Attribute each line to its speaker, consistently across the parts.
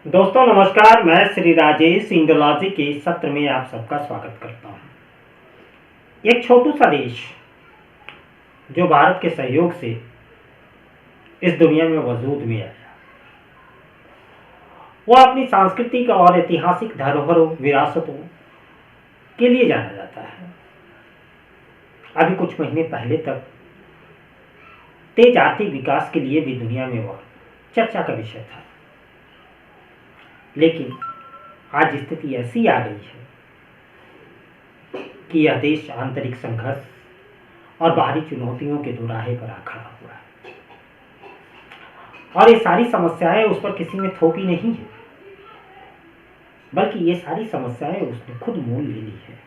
Speaker 1: दोस्तों नमस्कार। मैं श्री राजेश इंडोलॉजी के सत्र में आप सबका स्वागत करता हूं। एक छोटू सा देश जो भारत के सहयोग से इस दुनिया में वजूद में आया, वह अपनी सांस्कृतिक और ऐतिहासिक धरोहरों विरासतों के लिए जाना जाता है। अभी कुछ महीने पहले तक तेज आर्थिक विकास के लिए भी दुनिया में वह चर्चा का विषय था, लेकिन आज स्थिति ऐसी आ गई है कि यह देश आंतरिक संघर्ष और बाहरी चुनौतियों के दोराहे पर आ खड़ा हुआ है, और ये सारी समस्याएं उस पर किसी ने थोपी नहीं है, बल्कि ये सारी समस्याएं उसने खुद मोल ले ली है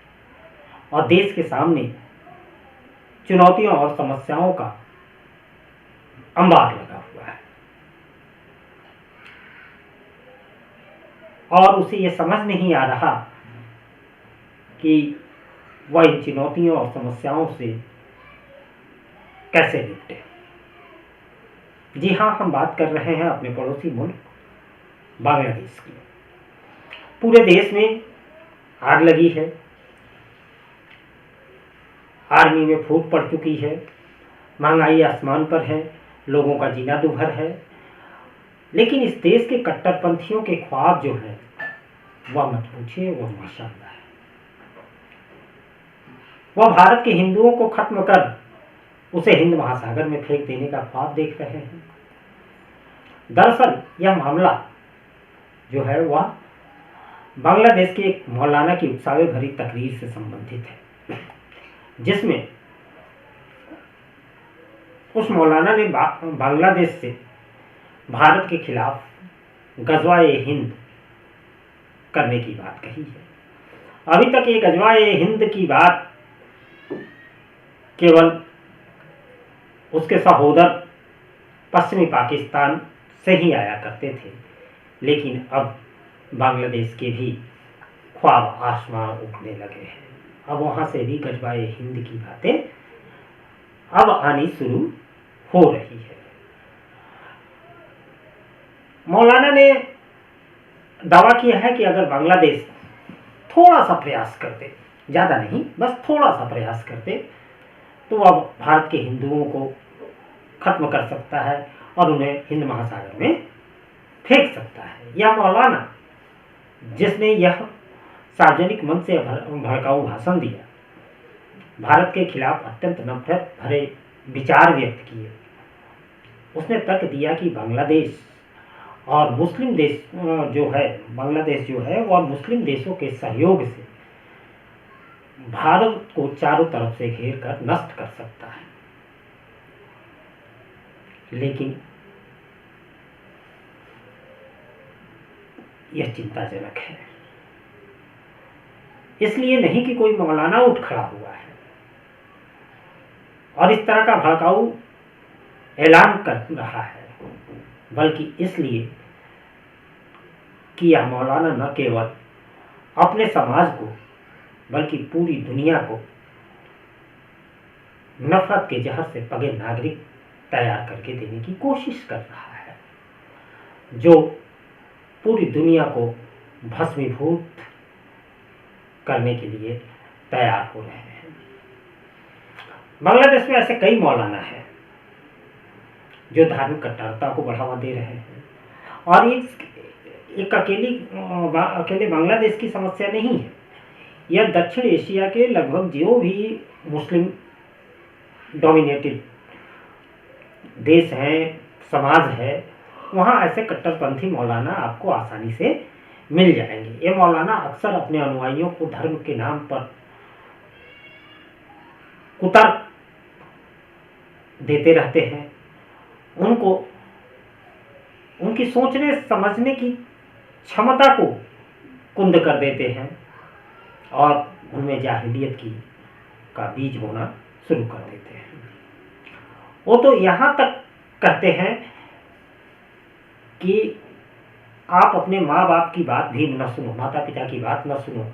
Speaker 1: और देश के सामने चुनौतियों और समस्याओं का अंबार लगा हुआ है। और उसे यह समझ नहीं आ रहा कि वह इन चुनौतियों और समस्याओं से कैसे निपटे। जी हाँ, हम बात कर रहे हैं अपने पड़ोसी मुल्क बांग्लादेश की। पूरे देश में आग लगी है, आर्मी में फूट पड़ चुकी है, महंगाई आसमान पर है, लोगों का जीना दुभर है, लेकिन इस देश के कट्टरपंथियों के ख्वाब जो है वह मत पूछिए, वह माशाअल्लाह है। वह भारत के हिंदुओं को खत्म कर उसे हिंद महासागर में फेंक देने का ख्वाब देख रहे हैं। दरअसल यह मामला जो है वह बांग्लादेश के एक मौलाना की उकसावे भरी तकरीर से संबंधित है, जिसमें उस मौलाना ने बांग्लादेश से भारत के खिलाफ गज़वा-ए-हिंद करने की बात कही है। अभी तक ये गज़वा-ए-हिंद की बात केवल उसके सहोदर पश्चिमी पाकिस्तान से ही आया करते थे, लेकिन अब बांग्लादेश के भी ख्वाब आसमान उठने लगे हैं। अब वहाँ से भी गज़वा-ए-हिंद की बातें अब आनी शुरू हो रही है। मौलाना ने दावा किया है कि अगर बांग्लादेश थोड़ा सा प्रयास करते, ज़्यादा नहीं, बस थोड़ा सा प्रयास करते, तो वह भारत के हिंदुओं को खत्म कर सकता है और उन्हें हिंद महासागर में फेंक सकता है। यह मौलाना, जिसने यह सार्वजनिक मंच से भड़काऊ भाषण दिया, भारत के खिलाफ अत्यंत नफरत भरे विचार व्यक्त किए, उसने तर्क दिया कि बांग्लादेश और मुस्लिम देश जो है, बांग्लादेश जो है वह मुस्लिम देशों के सहयोग से भारत को चारों तरफ से घेर कर नष्ट कर सकता है। लेकिन यह चिंताजनक है, इसलिए नहीं कि कोई मौलाना उठ खड़ा हुआ है और इस तरह का भड़काऊ ऐलान कर रहा है, बल्कि इसलिए कि यह मौलाना न केवल अपने समाज को बल्कि पूरी दुनिया को नफरत के जहर से पगे नागरिक तैयार करके देने की कोशिश कर रहा है, जो पूरी दुनिया को भस्मीभूत करने के लिए तैयार हो रहे हैं। बांग्लादेश में ऐसे कई मौलाना हैं जो धार्मिक कट्टरता को बढ़ावा दे रहे हैं, और एक अकेले बांग्लादेश की समस्या नहीं है। यह दक्षिण एशिया के लगभग जो भी मुस्लिम डोमिनेटेड देश हैं, समाज है, वहाँ ऐसे कट्टरपंथी मौलाना आपको आसानी से मिल जाएंगे। ये मौलाना अक्सर अपने अनुयायियों को धर्म के नाम पर कुतर्क देते रहते हैं, उनको उनकी सोचने समझने की क्षमता को कुंद कर देते हैं और उनमें जाहिलियत का बीज बोना शुरू कर देते हैं। वो तो यहाँ तक कहते हैं कि आप अपने माँ बाप की बात भी न सुनो, माता पिता की बात न सुनो,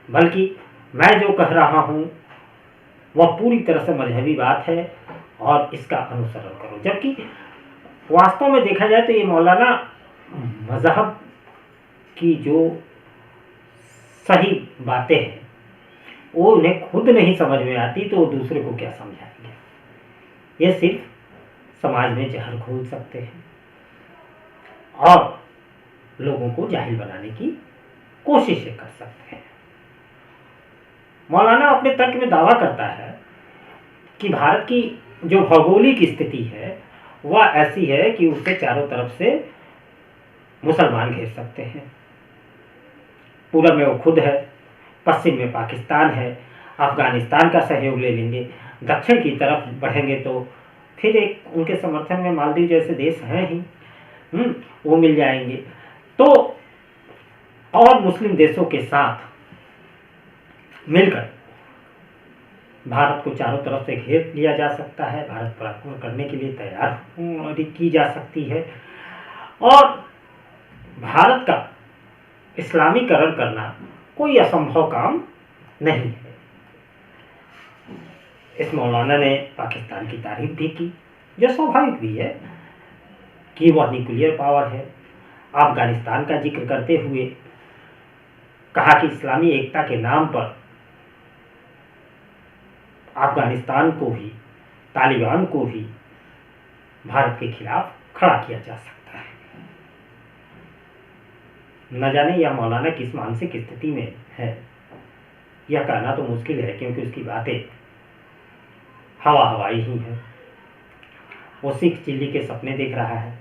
Speaker 1: बल्कि मैं जो कह रहा हूँ वह पूरी तरह से मजहबी बात है और इसका अनुसरण करो। जबकि वास्तव में देखा जाए तो ये मौलाना मजहब की जो सही बातें हैं वो उन्हें खुद नहीं समझ में आती तो वो दूसरे को क्या समझाएंगे। ये सिर्फ समाज में जहर घोल सकते हैं और लोगों को जाहिल बनाने की कोशिशें कर सकते हैं। मौलाना अपने तर्क में दावा करता है कि भारत की जो भौगोलिक स्थिति है वह ऐसी है कि उसे चारों तरफ से मुसलमान घेर सकते हैं। पूरब में वो खुद है, पश्चिम में पाकिस्तान है, अफगानिस्तान का सहयोग ले लेंगे, दक्षिण की तरफ बढ़ेंगे तो फिर एक उनके समर्थन में मालदीव जैसे देश हैं ही, वो मिल जाएंगे। तो और मुस्लिम देशों के साथ मिलकर भारत को चारों तरफ से घेर लिया जा सकता है, भारत पर आक्रमण करने के लिए तैयार की जा सकती है और भारत का इस्लामीकरण करना कोई असंभव काम नहीं है। इस मौलाना ने पाकिस्तान की तारीफ भी की, जो स्वाभाविक भी है कि वह न्यूक्लियर पावर है। अफगानिस्तान का जिक्र करते हुए कहा कि इस्लामी एकता के नाम पर अफगानिस्तान को भी, तालिबान को भी भारत के खिलाफ खड़ा किया जा सकता है। न जाने यह मौलाना किस मानसिक स्थिति में है, यह कहना तो मुश्किल है क्योंकि उसकी बातें हवा हवाई ही है। वो सिख चिल्ली के सपने देख रहा है,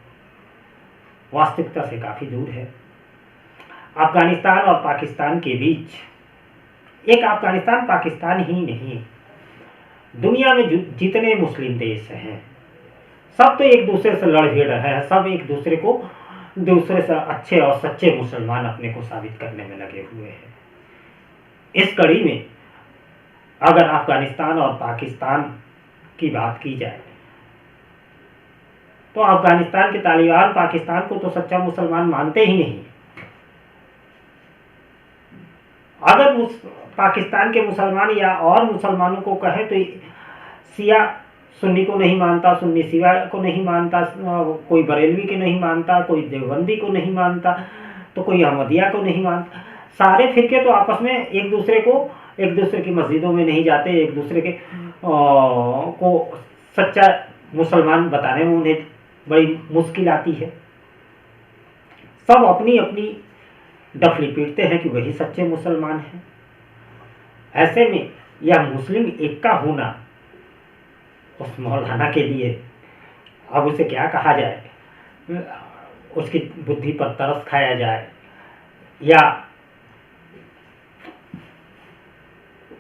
Speaker 1: वास्तविकता से काफी दूर है। अफगानिस्तान और पाकिस्तान के बीच एक अफगानिस्तान पाकिस्तान ही नहीं, दुनिया में जितने मुस्लिम देश हैं सब तो एक दूसरे से लड़ भिड़ रहे हैं, सब एक दूसरे को दूसरे से अच्छे और सच्चे मुसलमान अपने को साबित करने में लगे हुए हैं। इस कड़ी में अगर अफगानिस्तान और पाकिस्तान की बात की जाए तो अफगानिस्तान के तालिबान पाकिस्तान को तो सच्चा मुसलमान मानते ही नहीं। अगर पाकिस्तान के मुसलमान या और मुसलमानों को कहें तो शिया सुन्नी को नहीं मानता, सुन्नी शिया को नहीं मानता, कोई बरेलवी के नहीं मानता, कोई देवबंदी को नहीं मानता, तो कोई अहमदिया को नहीं मानता। सारे फिरके तो आपस में एक दूसरे की मस्जिदों में नहीं जाते, एक दूसरे के को सच्चा मुसलमान बताने में उन्हें बड़ी मुश्किल आती है। सब अपनी अपनी डफली पीटते हैं कि वही सच्चे मुसलमान हैं। ऐसे में यह मुस्लिम एकता होना उस मौलाना के लिए, अब उसे क्या कहा जाए, उसकी बुद्धि पर तरस खाया जाए या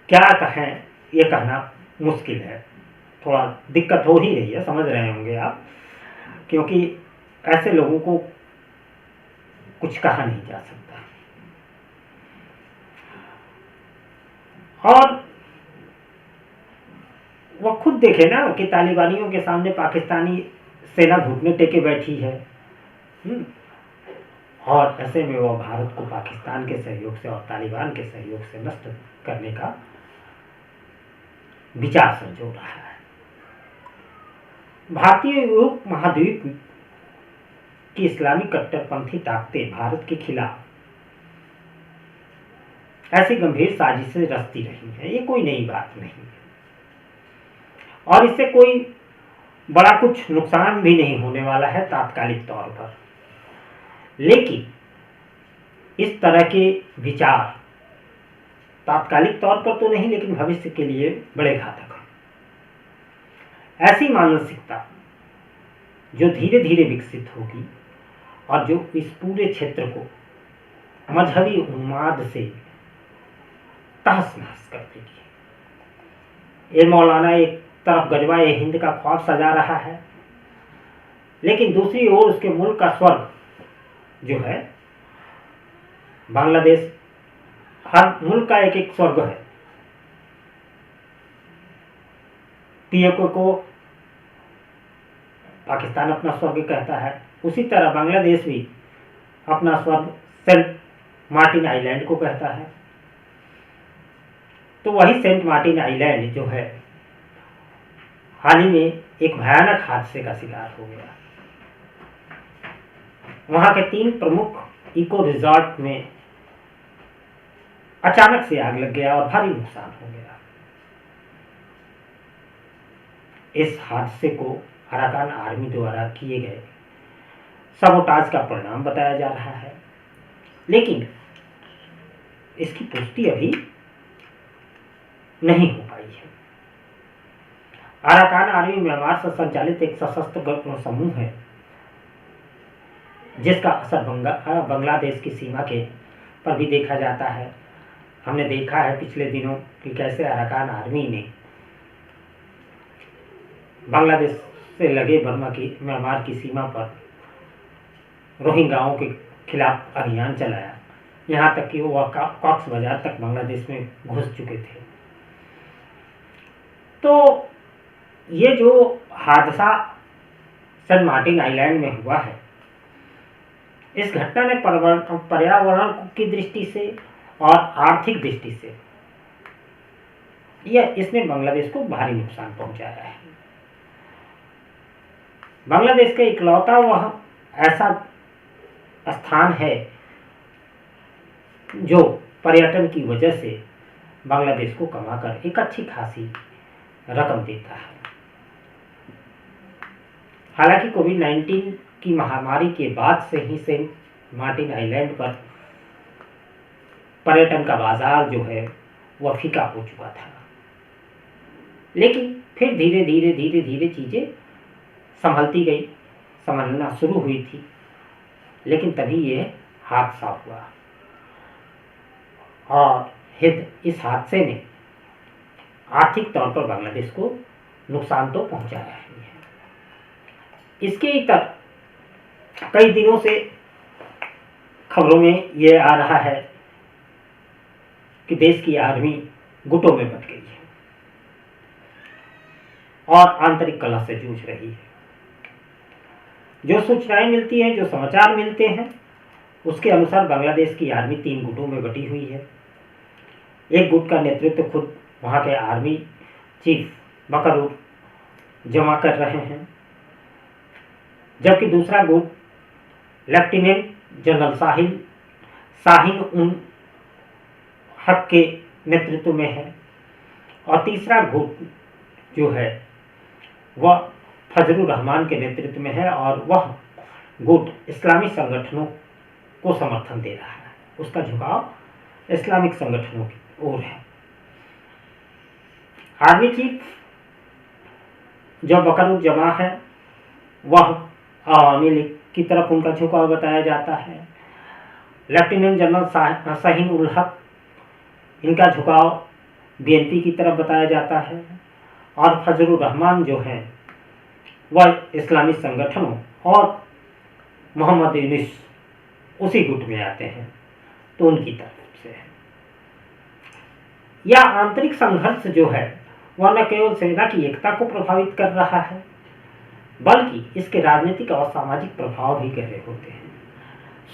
Speaker 1: क्या कहें, ये कहना मुश्किल है। थोड़ा दिक्कत हो ही रही है, समझ रहे होंगे आप, क्योंकि ऐसे लोगों को कुछ कहा नहीं जा सकता। और वह खुद देखे ना कि तालिबानियों के सामने पाकिस्तानी सेना घुटने टेके बैठी है, और ऐसे में वह भारत को पाकिस्तान के सहयोग से और तालिबान के सहयोग से नष्ट करने का विचार संजो रहा है। भारतीय उपमहाद्वीप की इस्लामी कट्टरपंथी ताकतें भारत के खिलाफ ऐसी गंभीर साजिशें रचती रही हैं, ये कोई नई बात नहीं है और इससे कोई बड़ा कुछ नुकसान भी नहीं होने वाला है तात्कालिक तौर पर। लेकिन इस तरह के विचार तात्कालिक तौर पर तो नहीं, लेकिन भविष्य के लिए बड़े घातक हैं। ऐसी मानसिकता जो धीरे धीरे विकसित होगी और जो इस पूरे क्षेत्र को मजहबी उन्माद से तहस नहस कर देगी। ये मौलाना एक तरफ गजवा ए हिंद का ख्वाब सजा रहा है, लेकिन दूसरी ओर उसके मुल्क का स्वर्ग जो है बांग्लादेश, हर मुल्क का एक एक स्वर्ग है। पीओके को पाकिस्तान अपना स्वर्ग कहता है, उसी तरह बांग्लादेश भी अपना स्वर्ग सेंट मार्टिन आइलैंड को कहता है। तो वही सेंट मार्टिन आइलैंड जो है हाल ही में एक भयानक हादसे का शिकार हो गया। वहां के 3 प्रमुख इको रिजॉर्ट में अचानक से आग लग गया और भारी नुकसान हो गया। इस हादसे को अराकान आर्मी द्वारा किए गए सबोटाज का परिणाम बताया जा रहा है, लेकिन इसकी पुष्टि अभी नहीं हो पाई है। अराकान आर्मी म्यांमार से संचालित एक सशस्त्र समूह है जिसका असर बांग्लादेश की सीमा के पर भी देखा जाता है। हमने देखा है पिछले दिनों कि कैसे अराकान आर्मी ने बांग्लादेश से लगे म्यांमार की सीमा पर रोहिंग्याओं के खिलाफ अभियान चलाया, यहाँ तक कि वह कॉक्स बाजार तक बांग्लादेश में घुस चुके थे। तो ये जो हादसा सेंट मार्टिन आइलैंड में हुआ है, इस घटना ने पर्यावरण की दृष्टि से और आर्थिक दृष्टि से इसने बांग्लादेश को भारी नुकसान पहुंचाया है। बांग्लादेश का इकलौता वह ऐसा स्थान है जो पर्यटन की वजह से बांग्लादेश को कमाकर एक अच्छी खासी रकम देता है। हालांकि कोविड-19 की महामारी के बाद से ही सेंट मार्टिन आइलैंड पर पर्यटन का बाजार जो है वह फीका हो चुका था, लेकिन फिर धीरे धीरे चीजें संभलना शुरू हुई थी, लेकिन तभी ये हादसा हुआ और इस हादसे ने आर्थिक तौर पर बांग्लादेश को नुकसान तो पहुंचाया ही है। इसके इतर कई दिनों से खबरों में ये आ रहा है कि देश की आर्मी गुटों में बट गई है और आंतरिक कलह से जूझ रही है। जो सूचनाएं मिलती हैं, जो समाचार मिलते हैं, उसके अनुसार बांग्लादेश की आर्मी 3 गुटों में बटी हुई है। एक गुट का नेतृत्व खुद वहां के आर्मी चीफ बकरूर जमा कर रहे हैं, जबकि दूसरा गुट लेफ्टिनेंट जनरल शाहीन उन हक के नेतृत्व में है और तीसरा गुट जो है वह फजलुर रहमान के नेतृत्व में है और वह गुट इस्लामी संगठनों को समर्थन दे रहा है। उसका झुकाव इस्लामिक संगठनों की ओर है। आर्मी चीफ जो बकरूर जमा है वह अवामी लीग की तरफ उनका झुकाव बताया जाता है। लेफ्टिनेंट जनरल शाहीन उल हक, इनका झुकाव बीएनपी की तरफ बताया जाता है और फजलुर रहमान जो हैं वह इस्लामी संगठनों और मोहम्मद यूनिस उसी गुट में आते हैं, तो उनकी तरफ से है। यह आंतरिक संघर्ष जो है वह न केवल सेना की एकता को प्रभावित कर रहा है, बल्कि इसके राजनीतिक और सामाजिक प्रभाव भी गहरे होते हैं।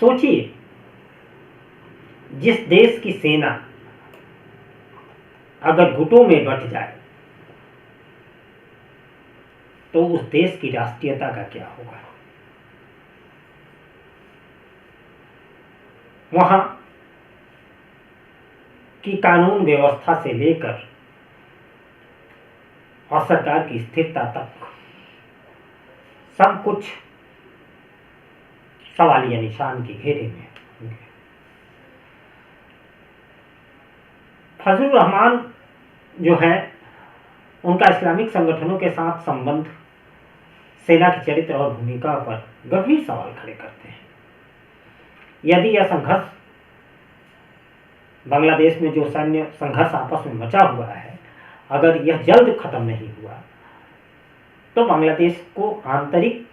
Speaker 1: सोचिए, जिस देश की सेना अगर गुटों में बट जाए तो उस देश की राष्ट्रीयता का क्या होगा। वहां की कानून व्यवस्था से लेकर और सरकार की स्थिरता तक सब कुछ सवालिया निशान के घेरे में होंगे। फजलुर रहमान जो है उनका इस्लामिक संगठनों के साथ संबंध सेना के चरित्र और भूमिका पर गंभीर सवाल खड़े करते हैं। यदि यह संघर्ष बांग्लादेश में जो सैन्य संघर्ष आपस में मचा हुआ है, अगर यह जल्द खत्म नहीं हुआ तो बांग्लादेश को आंतरिक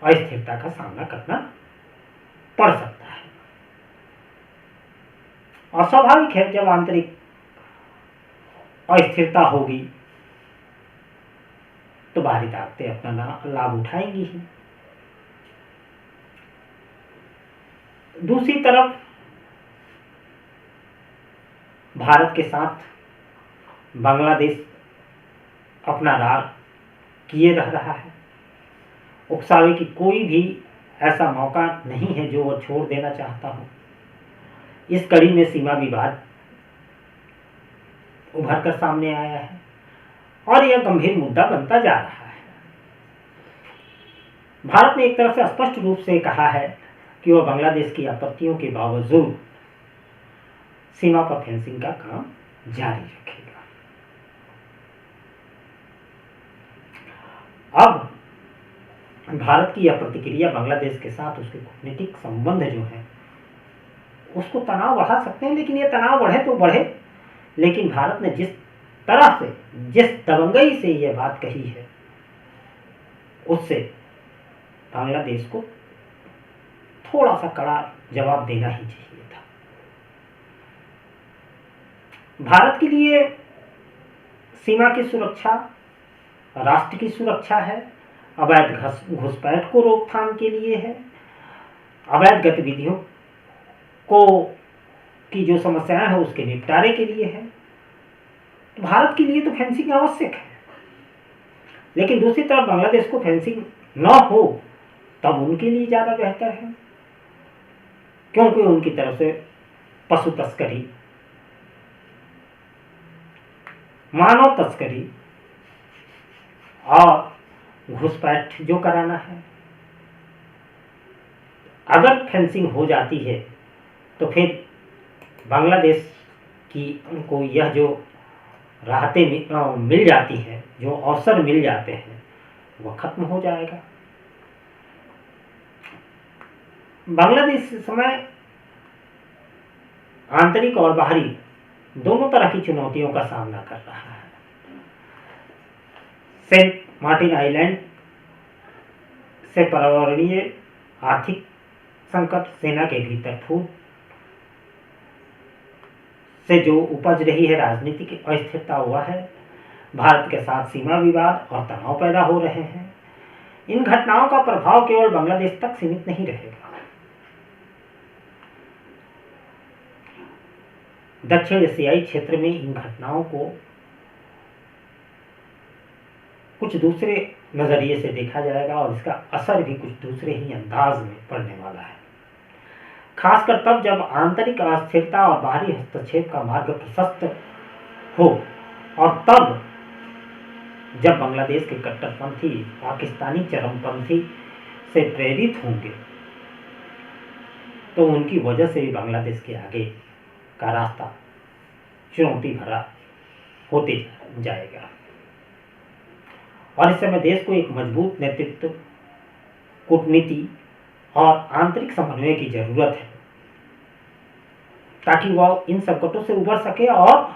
Speaker 1: अस्थिरता का सामना करना पड़ सकता है। और स्वाभाविक है, जब आंतरिक अस्थिरता होगी तो बाहरी ताकतें अपना लाभ उठाएंगी ही। दूसरी तरफ भारत के साथ बांग्लादेश अपना रार किए रह रहा है। उकसावे की कोई भी ऐसा मौका नहीं है जो वो छोड़ देना चाहता हो। इस कड़ी में सीमा विवाद उभर कर सामने आया है और यह गंभीर मुद्दा बनता जा रहा है। भारत ने एक तरफ से स्पष्ट रूप से कहा है कि वह बांग्लादेश की आपत्तियों के बावजूद सीमा पर फेंसिंग का काम जारी रखेगा। अब भारत की यह प्रतिक्रिया बांग्लादेश के साथ उसके कूटनीतिक संबंध जो है उसको तनाव बढ़ा सकते हैं, लेकिन ये तनाव बढ़े तो बढ़े, लेकिन भारत ने जिस तरह से, जिस दबंगई से यह बात कही है, उससे बांग्लादेश को थोड़ा सा कड़ा जवाब देना ही चाहिए था। भारत के लिए सीमा की सुरक्षा राष्ट्र की सुरक्षा है, अवैध घुसपैठ को रोकथाम के लिए है, अवैध गतिविधियों को की जो समस्याएं हैं उसके निपटारे के लिए है। तो भारत के लिए तो फेंसिंग आवश्यक है, लेकिन दूसरी तरफ बांग्लादेश को फेंसिंग न हो तब उनके लिए ज़्यादा बेहतर है, क्योंकि उनकी तरफ से पशु तस्करी, मानव तस्करी और घुसपैठ जो कराना है, अगर फेंसिंग हो जाती है तो फिर बांग्लादेश की उनको यह जो राहतें मिल जाती हैं, जो अवसर मिल जाते हैं, वह खत्म हो जाएगा। बांग्लादेश इस समय आंतरिक और बाहरी दोनों तरह की चुनौतियों का सामना कर रहा है। सेंट मार्टिन आइलैंड से पर्यावरणीय आर्थिक संकट, सेना के भीतर फूट से जो उपज रही है राजनीतिक अस्थिरता हुआ है, भारत के साथ सीमा विवाद और तनाव पैदा हो रहे हैं। इन घटनाओं का प्रभाव केवल बांग्लादेश तक सीमित नहीं रहेगा। दक्षिण एशियाई क्षेत्र में इन घटनाओं को कुछ दूसरे नजरिए से देखा जाएगा और इसका असर भी कुछ दूसरे ही अंदाज में पड़ने वाला है, खासकर तब जब आंतरिक अस्थिरता और बाहरी हस्तक्षेप का मार्ग प्रशस्त हो और तब जब बांग्लादेश के कट्टरपंथी पाकिस्तानी चरमपंथी से प्रेरित होंगे तो उनकी वजह से भी बांग्लादेश के आगे का रास्ता चुनौती भरा होते जाएगा। और इस समय देश को एक मजबूत नेतृत्व, कूटनीति और आंतरिक समन्वय की जरूरत है, ताकि वह इन संकटों से उबर सके और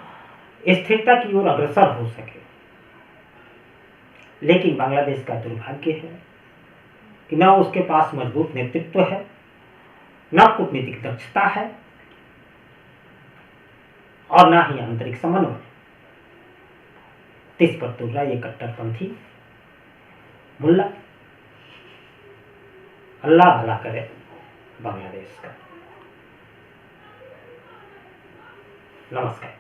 Speaker 1: स्थिरता की ओर अग्रसर हो सके। लेकिन बांग्लादेश का दुर्भाग्य है कि न उसके पास मजबूत नेतृत्व है, न कूटनीतिक दक्षता है और न ही आंतरिक समन्वय। तिस पर तुल रहा ये कट्टरपंथी मुल्ला। अल्लाह भला करे बांग्लादेश का। नमस्कार।